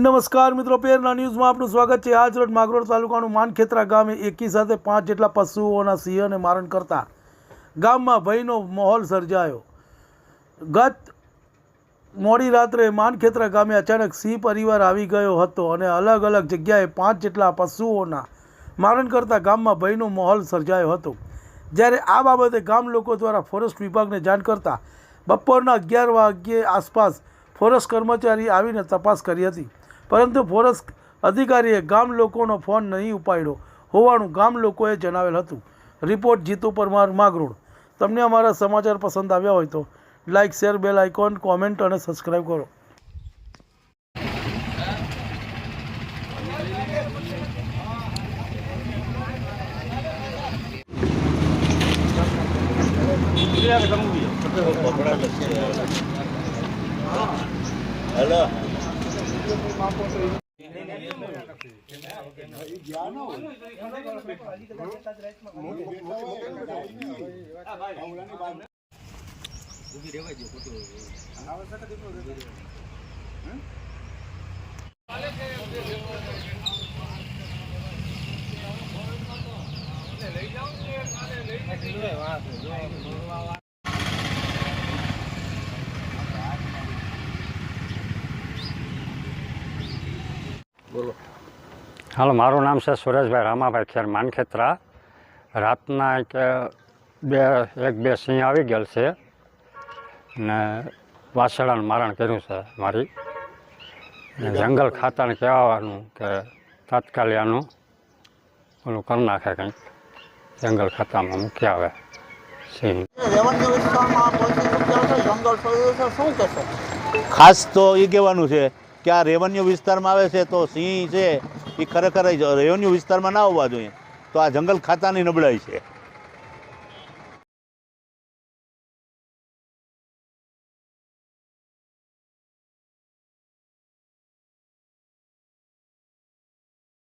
નમસ્કાર મિત્રો, પેરના ન્યૂઝમાં આપનું સ્વાગત છે। આજ રોજ માગરોળ તાલુકાનું માનખેત્રા ગામે એકી સાથે 5 જેટલા પશુઓના સિંહને મારણ કરતા ગામમાં ભયનો માહોલ સર્જાયો। ગત મોડી રાત્રે માનખેત્રા ગામે અચાનક સિંહ પરિવાર આવી ગયો હતો અને અલગ અલગ જગ્યાએ 5 જેટલા પશુઓના મારણ કરતા ગામમાં ભયનો માહોલ સર્જાયો હતો। જ્યારે આ બાબતે ગામ લોકો દ્વારા ફોરેસ્ટ વિભાગને જાણ કરતા બપોરના 11 વાગ્યે આસપાસ ફોરેસ્ટ કર્મચારી આવીને તપાસ કરી હતી, પરંતુ ફોરેસ્ટ અધિકારીએ ગામ લોકોનો ફોન નહીં ઉપાડ્યો હોવાનું ગામ લોકોએ જણાવેલ હતું। રિપોર્ટ જીતુ પરમાર, માગરોળ। તમને અમારા સમાચાર પસંદ આવ્યા હોય તો like, share, bell icon, comment અને સબસ્ક્રાઈબ કરો। हेलो હાલો, મારું નામ છે સુરેશભાઈ રામાભાઈ ખેર, માનખેત્રા। રાતના એક બે સિંહ આવી ગયેલ છે ને વાસળાનું મારણ કર્યું છે મારી। જંગલ ખાતાને કહેવાનું કે તાત્કાલિક આનું ઓલું કરી નાખે, કંઈક જંગલ ખાતામાં મૂકી આવે સિંહ। ખાસ તો એ કહેવાનું છે કે આ રેવન્યુ વિસ્તારમાં આવે છે તો સિંહ છે એ ખરેખર રેવન્યુ વિસ્તારમાં ના આવવા જોઈએ, તો આ જંગલ ખાતાની નબળાઈ છે।